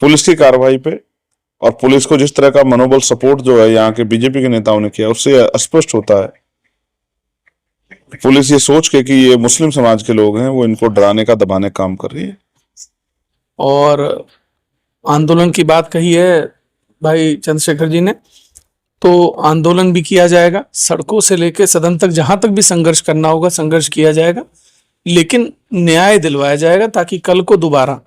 Police की कार्रवाई पे और पुलिस को जिस तरह का मनोबल सपोर्ट जो है यहाँ के बीजेपी के नेताओं ने किया, उससे स्पष्ट होता है पुलिस ये सोच के कि ये मुस्लिम समाज के लोग हैं, वो इनको डराने का दबाने का काम कर रही है। और आंदोलन की बात कही है भाई चंद्रशेखर जी ने, तो आंदोलन भी किया जाएगा, सड़कों से लेकर सदन तक जहां तक भी संघर्ष करना होगा संघर्ष किया जाएगा, लेकिन न्याय दिलवाया जाएगा ताकि कल को दोबारा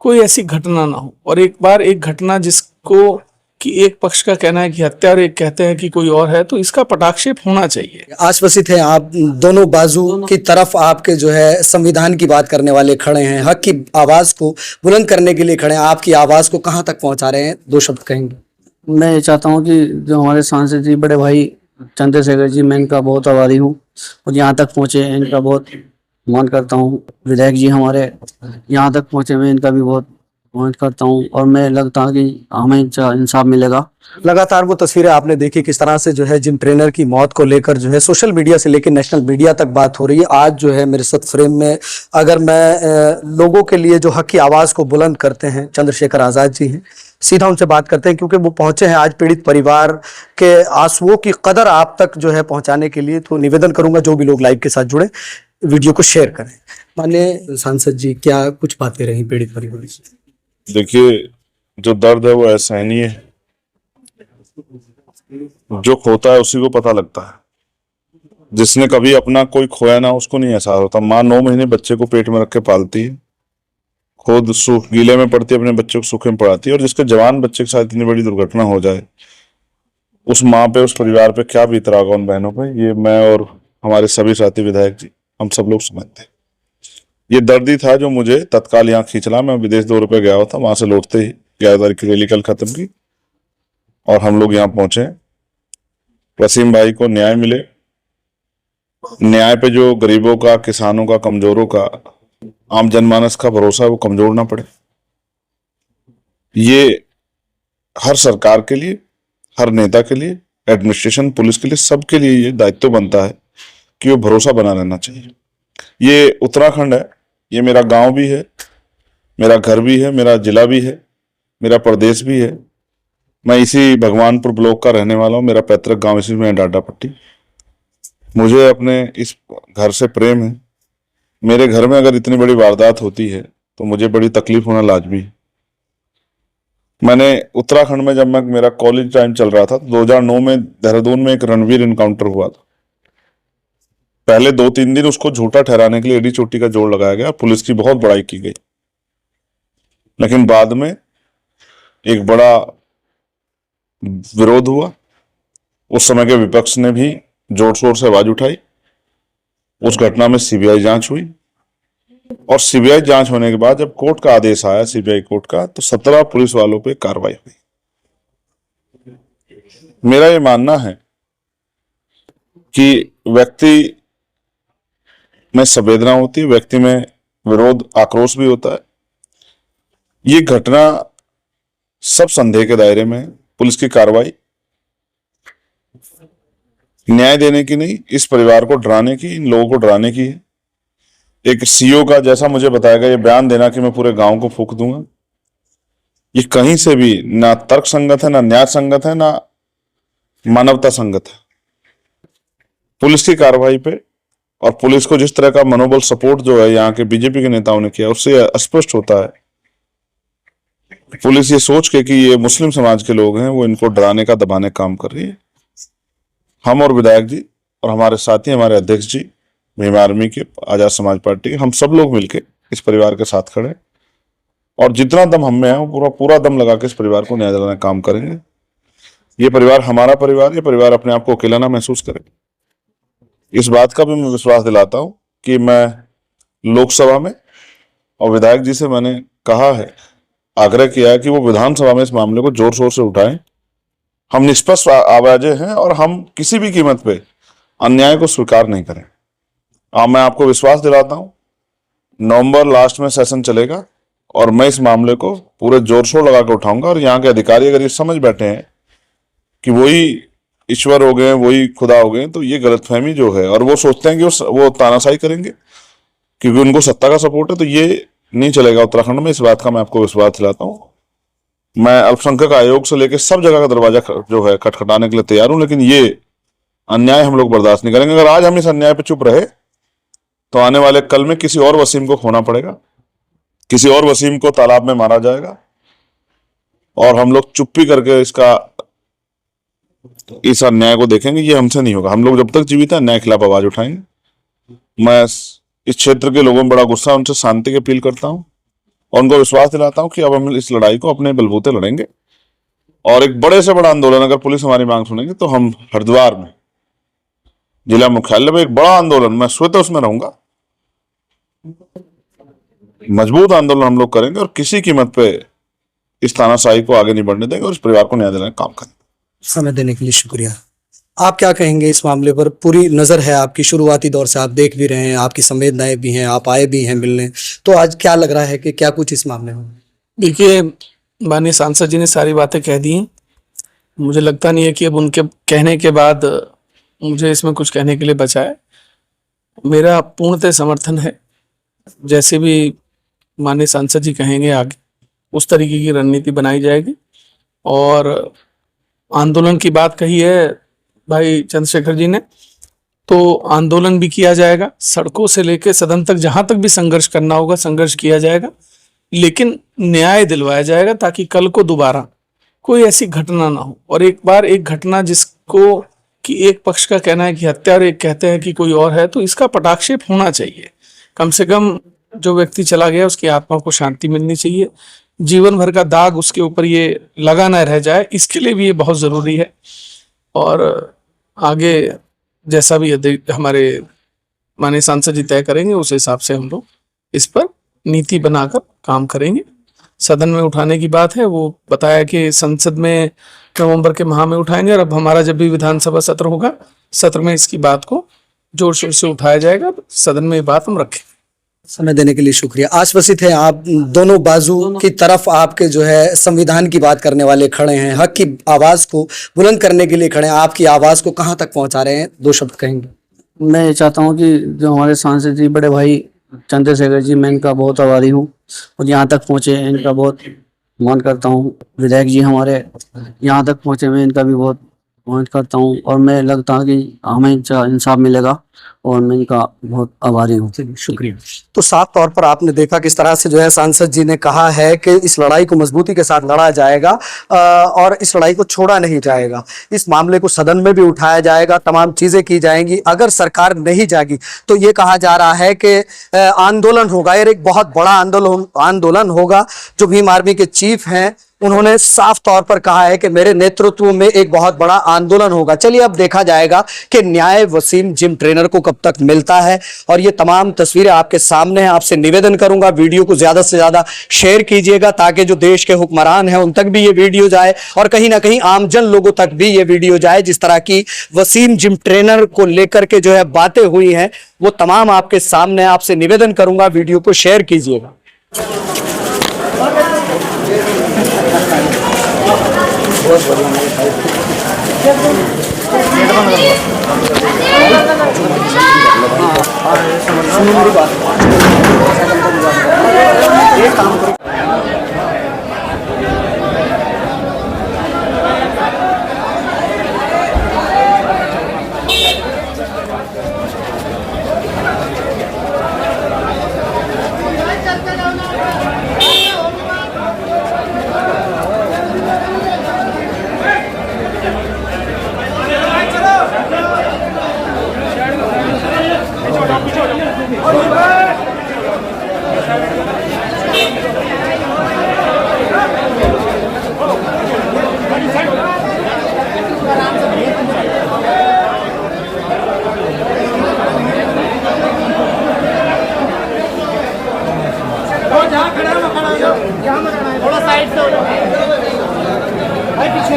कोई ऐसी घटना ना हो। और एक बार एक घटना जिसको कि एक पक्ष का कहना है कि हत्या और एक कहते हैं कि कोई और है, तो इसका पटाक्षेप होना चाहिए। आश्वसित है आप, दोनों बाजू की तरफ आपके जो है संविधान की बात करने वाले खड़े हैं, हक की आवाज को बुलंद करने के लिए खड़े हैं। आपकी आवाज को कहां तक पहुंचा रहे हैं, 2 शब्द कहेंगे? मैं ये चाहता हूँ कि जो हमारे सांसद जी, बड़े भाई चंद्रशेखर जी, मैं इनका बहुत आभारी हूँ और यहाँ तक पहुँचे, इनका बहुत मान करता हूँ। विधायक जी हमारे यहाँ तक पहुँचे, मैं इनका भी बहुत मान करता हूँ और मैं लगता है कि हमें इंसाफ मिलेगा। लगातार वो तस्वीरें आपने देखी किस तरह से जो है जिम ट्रेनर की मौत को लेकर जो है सोशल मीडिया से लेकर नेशनल मीडिया तक बात हो रही है। आज जो है मेरे साथ फ्रेम में अगर मैं लोगों के लिए जो हक की आवाज को बुलंद करते हैं चंद्रशेखर आजाद जी हैं, सीधा उनसे बात करते हैं क्योंकि वो पहुंचे हैं आज पीड़ित परिवार के आंसुओं की कदर आप तक जो है पहुंचाने के लिए। तो निवेदन करूंगा जो भी लोग लाइव के साथ जुड़े वीडियो को शेयर करें। माननीय सांसद जी, क्या कुछ बातें रही पीड़ित परिवार से? देखिए, जो दर्द है वो असहनीय है, जो खोता है उसी को पता लगता है। जिसने कभी अपना कोई खोया ना उसको नहीं एहसास होता। माँ 9 महीने बच्चे को पेट में रख के पालती है, खुद सूख गीले में पड़ती है, अपने बच्चे को सूखे में पड़ाती है, और जिसके जवान बच्चे के साथ इतनी बड़ी दुर्घटना हो जाए, उस माँ पे, उस परिवार पे क्या बीत रहा होगा, उन बहनों पे, ये मैं और हमारे सभी साथी विधायक जी, हम सब लोग समझते हैं। ये दर्द ही था जो मुझे तत्काल यहाँ खींच ला। मैं विदेश दौरे पे गया हुआ था, वहां से लौटते ही 11 तारीख की रैली कल खत्म की और हम लोग यहाँ पहुंचे। वसीम भाई को न्याय मिले, न्याय पे जो गरीबों का, किसानों का, कमजोरों का, आम जनमानस का भरोसा है वो कमजोर ना पड़े। ये हर सरकार के लिए, हर नेता के लिए, एडमिनिस्ट्रेशन, पुलिस के लिए, सबके लिए ये दायित्व बनता है कि वो भरोसा बना रहना चाहिए। ये उत्तराखंड है, ये मेरा गांव भी है, मेरा घर भी है, मेरा जिला भी है, मेरा प्रदेश भी है। मैं इसी भगवानपुर ब्लॉक का रहने वाला हूँ, मेरा पैतृक गांव इसी में डाडा पट्टी। मुझे अपने इस घर से प्रेम है। मेरे घर में अगर इतनी बड़ी वारदात होती है तो मुझे बड़ी तकलीफ होना लाजमी है। मैंने उत्तराखंड में, जब मैं मेरा कॉलेज टाइम चल रहा था, 2009 में देहरादून में एक रणवीर इनकाउंटर हुआ था। पहले 2-3 दिन उसको झूठा ठहराने के लिए एडी चोटी का जोड़ लगाया गया, पुलिस की बहुत बड़ाई की गई, लेकिन बाद में एक बड़ा विरोध हुआ। उस समय के विपक्ष ने भी जोर शोर से आवाज उठाई। उस घटना में सीबीआई जांच हुई और सीबीआई जांच होने के बाद जब कोर्ट का आदेश आया, सीबीआई कोर्ट का, तो 17 पुलिस वालों पे कार्रवाई हुई। मेरा ये मानना है कि व्यक्ति में संवेदना होती है, व्यक्ति में विरोध, आक्रोश भी होता है। ये घटना सब संदेह के दायरे में है। पुलिस की कार्रवाई न्याय देने की नहीं, इस परिवार को डराने की, इन लोगों को डराने की है। एक सीओ का, जैसा मुझे बताया गया, ये बयान देना कि मैं पूरे गांव को फूंक दूंगा, ये कहीं से भी ना तर्क संगत है, ना न्याय संगत है, ना मानवता संगत है। पुलिस की कार्रवाई पे और पुलिस को जिस तरह का मनोबल सपोर्ट जो है यहाँ के बीजेपी के नेताओं ने किया, उससे स्पष्ट होता है पुलिस ये सोच के कि ये मुस्लिम समाज के लोग हैं, वो इनको डराने का, दबाने का काम कर रही है। हम और विधायक जी और हमारे साथी, हमारे अध्यक्ष जी, भीम आर्मी के, आजाद समाज पार्टी के, हम सब लोग मिलकर इस परिवार के साथ खड़े और जितना दम हम में है वो पूरा दम लगा के इस परिवार को न्याय दिलाने का काम करेंगे। ये परिवार हमारा परिवार, ये परिवार अपने आप को अकेला ना महसूस करे। इस बात का भी मैं विश्वास दिलाता हूं कि मैं लोकसभा में और विधायक जी से मैंने कहा है, आग्रह किया है कि वो विधानसभा में इस मामले को जोर शोर से उठाएं। हम निष्पक्ष आवाजें हैं और हम किसी भी कीमत पे अन्याय को स्वीकार नहीं करें। मैं आपको विश्वास दिलाता हूं, नवंबर लास्ट में सेशन चलेगा और मैं इस मामले को पूरे जोर शोर लगा कर उठाऊंगा। और यहाँ के अधिकारी अगर ये समझ बैठे हैं कि वही ईश्वर हो गए, वही खुदा हो गए, तो ये गलतफहमी जो है, और वो सोचते हैं कि वो तानाशाही करेंगे क्योंकि उनको सत्ता का सपोर्ट है, तो ये नहीं चलेगा उत्तराखंड में। इस बात का मैं आपको विश्वास दिलाता हूँ। मैं अल्पसंख्यक आयोग से लेकर सब जगह का दरवाजा जो है खटखटाने के लिए तैयार हूं, लेकिन ये अन्याय हम लोग बर्दाश्त नहीं करेंगे। अगर आज हम इस अन्याय पे चुप रहे तो आने वाले कल में किसी और वसीम को खोना पड़ेगा, किसी और वसीम को तालाब में मारा जाएगा, और हम लोग चुप्पी करके इस अन्याय को देखेंगे। ये हमसे नहीं होगा। हम लोग जब तक जीवित हैं अन्याय के खिलाफ आवाज उठाएंगे। मैं इस क्षेत्र के लोगों में बड़ा गुस्सा, उनसे शांति की अपील करता हूं और उनको विश्वास दिलाता हूं कि अब हम इस लड़ाई को अपने बलबूते लड़ेंगे, और एक बड़े से बड़ा आंदोलन, अगर पुलिस हमारी मांग सुनेगी तो हम हरिद्वार में जिला मुख्यालय में एक बड़ा आंदोलन, मैं स्वतः उसमें रहूंगा, मजबूत आंदोलन हम लोग करेंगे और किसी कीमत पे इस तानाशाही को आगे नहीं बढ़ने देंगे और इस परिवार को न्याय दिलाने का काम करेंगे। समय देने के लिए शुक्रिया। आप क्या कहेंगे इस मामले पर? पूरी नजर है आपकी, शुरुआती दौर से आप देख भी रहे हैं, आपकी संवेदनाएं भी हैं, आप आए भी हैं मिलने, तो आज क्या लग रहा है कि क्या कुछ इस मामले में? देखिए, माननीय सांसद जी ने सारी बातें कह दी हैं। मुझे लगता नहीं है कि अब उनके कहने के बाद मुझे इसमें कुछ कहने के लिए बचा है। मेरा पूर्णतः समर्थन है। जैसे भी माननीय सांसद जी कहेंगे आगे उस तरीके की रणनीति बनाई जाएगी। और आंदोलन की बात कही है भाई चंद्रशेखर जी ने, तो आंदोलन भी किया जाएगा, सड़कों से लेकर सदन तक जहां तक भी संघर्ष करना होगा संघर्ष किया जाएगा, लेकिन न्याय दिलवाया जाएगा ताकि कल को दोबारा कोई ऐसी घटना ना हो। और एक बार एक घटना जिसको कि एक पक्ष का कहना है कि हत्या और एक कहते हैं कि कोई और है, तो इसका पटाक्षेप होना चाहिए। कम से कम जो व्यक्ति चला गया उसकी आत्मा को शांति मिलनी चाहिए। जीवन भर का दाग उसके ऊपर ये लगा ना रह जाए, इसके लिए भी ये बहुत जरूरी है। और आगे जैसा भी हमारे माननीय सांसद जी तय करेंगे उस हिसाब से हम लोग इस पर नीति बनाकर काम करेंगे। सदन में उठाने की बात है, वो बताया कि संसद में नवंबर के माह में उठाएंगे, और अब हमारा जब भी विधानसभा सत्र होगा, सत्र में इसकी बात को जोर शोर से उठाया जाएगा। सदन में ये बात हम रखें। समय देने के लिए शुक्रिया। आश्वसित हैं आप, दोनों बाजू की तरफ आपके जो है संविधान की बात करने वाले खड़े हैं, हक की आवाज को बुलंद करने के लिए खड़े हैं। आपकी आवाज को कहां तक पहुंचा रहे हैं, दो शब्द कहेंगे? मैं ये चाहता हूँ कि जो हमारे सांसद जी बड़े भाई चंद्रशेखर जी, मैं इनका बहुत आभारी हूँ और यहाँ तक पहुँचे, इनका बहुत मान करता हूँ। विधायक जी हमारे यहाँ तक पहुँचे, मैं इनका भी बहुत मान करता हूँ और मैं लगता है कि हमें इंसाफ मिलेगा और मैं इनका बहुत आभारी हूँ। शुक्रिया। तो साफ तौर पर आपने देखा किस तरह से जो है सांसद जी ने कहा है कि इस लड़ाई को मजबूती के साथ लड़ा जाएगा और इस लड़ाई को छोड़ा नहीं जाएगा। इस मामले को सदन में भी उठाया जाएगा, तमाम चीजें की जाएंगी। अगर सरकार नहीं जागी तो ये कहा जा रहा है कि आंदोलन होगा, ये एक बहुत बड़ा आंदोलन होगा। जो भीम आर्मी के चीफ हैं उन्होंने साफ तौर पर कहा है कि मेरे नेतृत्व में एक बहुत बड़ा आंदोलन होगा। चलिए अब देखा जाएगा कि न्याय वसीम जिम ट्रेनर को कब तक मिलता है। और ये तमाम तस्वीरें आपके सामने हैं। आपसे निवेदन करूंगा वीडियो को ज्यादा से ज्यादा शेयर कीजिएगा ताकि जो देश के हुक्मरान हैं उन तक भी ये वीडियो जाए और कहीं ना कहीं आमजन लोगों तक भी ये वीडियो जाए। जिस तरह की वसीम जिम ट्रेनर को लेकर के जो है बातें हुई हैं वो तमाम आपके सामने। आपसे निवेदन करूंगा वीडियो को शेयर कीजिएगा। थोड़ा साइड से हो जाओ भाई, पीछे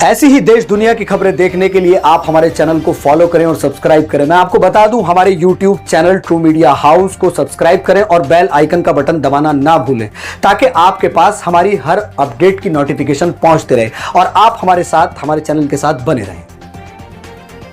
ऐसी ही देश दुनिया की खबरें देखने के लिए आप हमारे चैनल को फॉलो करें और सब्सक्राइब करें। मैं आपको बता दूं, हमारे YouTube channel true media house को सब्सक्राइब करें और बेल आइकन का बटन दबाना ना भूलें, ताकि आपके पास हमारी हर अपडेट की नोटिफिकेशन पहुंचते रहे और आप हमारे साथ, हमारे चैनल के साथ बने रहें।